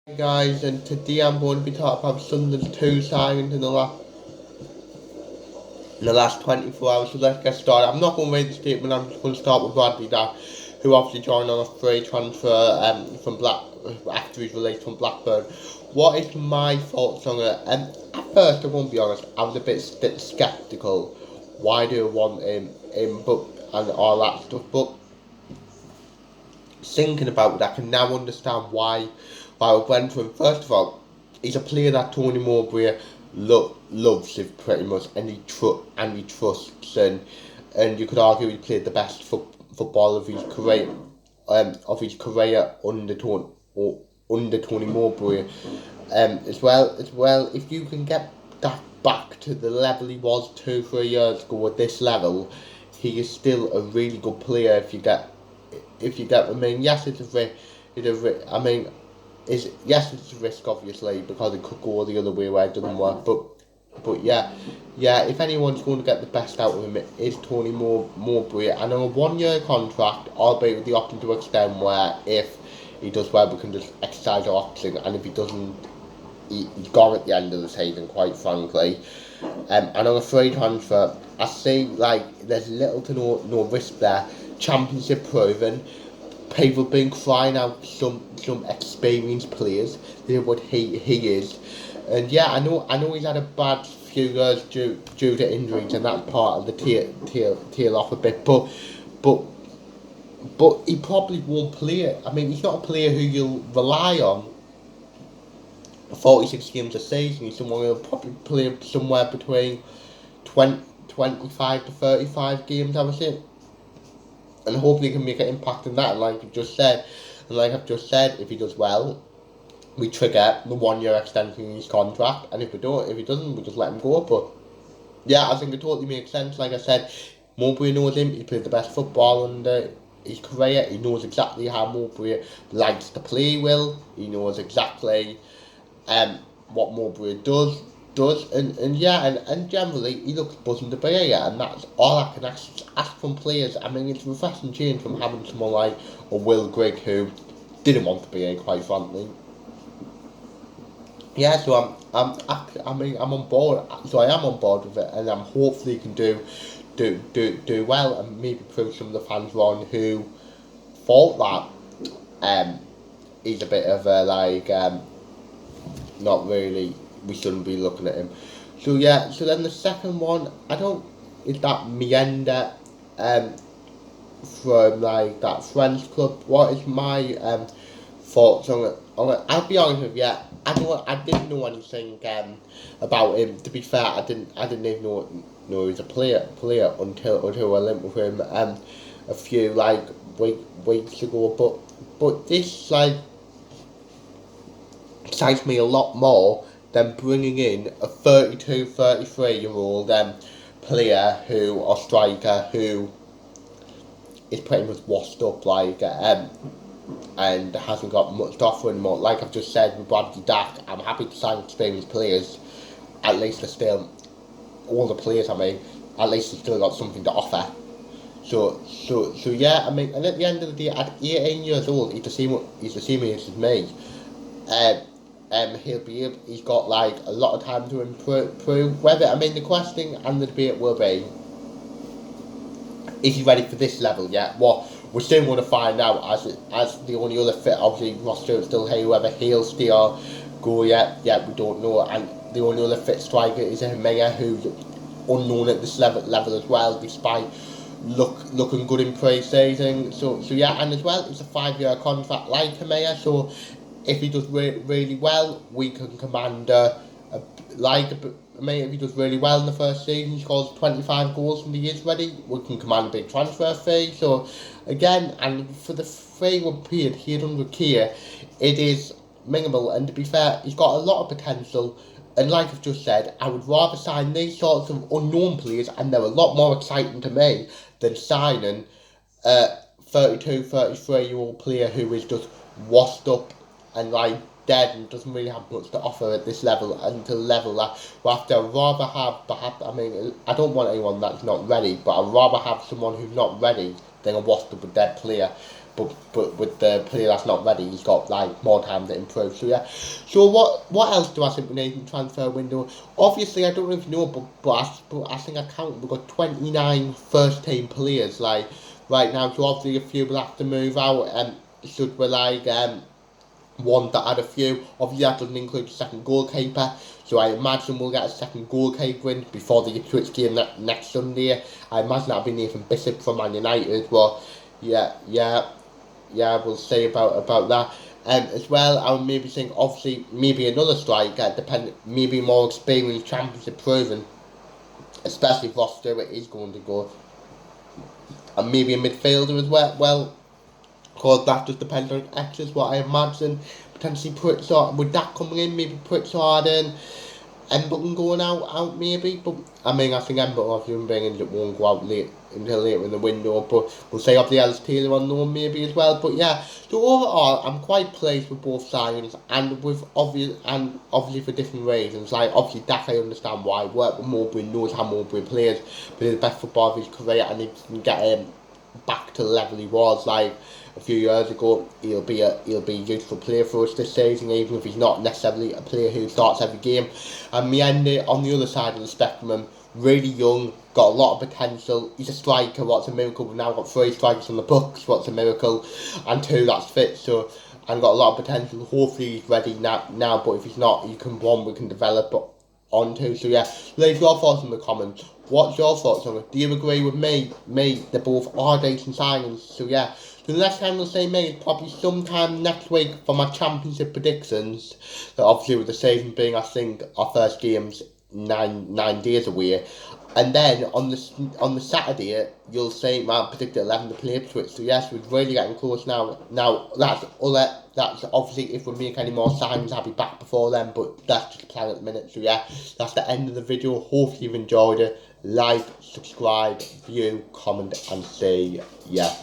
Hey guys, and today I'm going to be talking about Sunderland's two signings in the last 24 hours. So let's get started. I'm not going to read the statement. I'm just going to start with Bradley Dack, who obviously joined on a free transfer from Black after his release from Blackburn. What is my thoughts on it? At first, I won't be honest, I was a bit sceptical. Why do I want him, but and all that stuff, but thinking about it, I can now understand why we went for him. First of all, he's a player that Tony Mowbray loves him pretty much, and he trusts, and you could argue he played the best football of his career, under Tony Mowbray, as well. If you can get that back to the level he was 2-3 years ago at this level, he is still a really good player. I mean, yes, I mean, it's a risk obviously because it could go the other way where it doesn't work. But yeah. If anyone's going to get the best out of him, it is Tony Mowbray. And on a 1 year contract, albeit with the option to extend, where if he does well, we can just exercise our option, and if he doesn't, he's gone at the end of the season, quite frankly. And on a free transfer, I see like there's little to no risk there. Championship proven. People have been crying out some experienced players. This is what he is, and yeah, I know he's had a bad few years due to injuries, and that's part of the tail off a bit. But he probably won't play it. I mean, he's not a player who you'll rely on 46 games a season. He's someone who'll probably play somewhere between 25 to 35 games, I would say, and hopefully he can make an impact in that. And like I've just said, if he does well, we trigger the 1 year extension in his contract, and if he doesn't, we just let him go. But yeah, I think it totally makes sense. Like I said, Mowbray knows him. He played the best football under his career. He knows exactly how Mowbray likes to play. He knows exactly what Mowbray does, and yeah, and generally he looks buzzing to be here, and that's all I can ask from players. I mean, it's a refreshing change from having someone like a Will Grigg who didn't want to be here, quite frankly. Yeah, so I'm on board. So I am on board with it, and I'm hopefully can do well, and maybe prove some of the fans wrong who thought that he's a bit of a not really, we shouldn't be looking at him. So yeah, so then the second one, I don't, is that Mayende from like that French club. What is my thoughts on it? I'll be honest with you, I didn't know anything about him. To be fair, I didn't even know he was a player until I linked with him a few weeks ago. But this excites me a lot more than bringing in a 32, 33-year-old player or striker who is pretty much washed up, and hasn't got much to offer anymore. Like I've just said with Bradley Dack, I'm happy to sign experienced players. At least they're still, all the players, I mean, at least they've still got something to offer. So yeah, I mean, and at the end of the day, at 18 years old, he's the same age as me. He's got like a lot of time to improve. Whether, I mean, the question and the debate will be, is he ready for this level yet? Well, we're soon going to find out, as the only other fit, obviously Ross Stewart's still here, whether he'll stay or go yet, we don't know. And the only other fit striker is Mayende, who's unknown at this level as well, despite looking good in pre-season. So yeah, and as well, it's a 5 year contract like Mayende, so if he does really well, we can command if he does really well in the first season, he scores 25 goals and he is ready, we can command a big transfer fee. So again, and for the 3 year period, 800k, it is minimal. And to be fair, he's got a lot of potential. And like I've just said, I would rather sign these sorts of unknown players, and they're a lot more exciting to me than signing a 32, 33-year-old player who is just washed up and dead and doesn't really have much to offer at this level, until level that we have to rather have. Perhaps, I mean, I don't want anyone that's not ready, but I'd rather have someone who's not ready than a washed up and dead player. but with the player that's not ready, he's got like more time to improve. So yeah. So what else do I think we need in the transfer window? Obviously, I don't know if you know, but I think I count we've got 29 first team players like right now. So obviously a few will have to move out, and should we like one that had a few. Obviously that doesn't include the second goalkeeper, so I imagine we'll get a second goalkeeper in before the Ipswich game next Sunday. I imagine that'll be Nathan Bishop from Man United. Well, yeah, we'll see about that. As well, I would maybe think, obviously, maybe another striker, maybe more experienced, championship proven, especially if Ross Stewart is going to go, and maybe a midfielder as well. Because that just depends on X's, what I imagine. Potentially Pritchard, with that coming in, maybe Pritchard and Embleton going out maybe. But I mean, I think Embleton, if you're bringing it, won't go out until later in the window. But we'll say up the Ellis Taylor on loan maybe as well. But yeah, so overall, I'm quite pleased with both signings, and obviously for different reasons. Like obviously Dack, I understand why. Worked with Mowbray, knows how Mowbray plays, but he's the best football of his career, and he can get him back to the level he was like a few years ago. He'll be a useful player for us this season, even if he's not necessarily a player who starts every game. And Mayende on the other side of the spectrum, really young, got a lot of potential. He's a striker. What's a miracle? We've now got 3 strikers on the books. What's a miracle? And 2 that's fit. So and got a lot of potential. Hopefully he's ready now. But if he's not, we can develop onto. So yeah, leave your thoughts in the comments. What's your thoughts on it? Do you agree with me? They're both are decent signings. So yeah. So the next time we'll say me is probably sometime next week for my championship predictions. So obviously with the season being, I think, our first game's 9 days away. And then on the Saturday, you'll see my predicted 11 to play Ipswich. So yes, we're really getting close now. Now that's obviously if we make any more signings, I'll be back before then. But that's just a plan at the minute. So yeah, that's the end of the video. Hopefully you've enjoyed it. Like, subscribe, view, comment, and say yeah.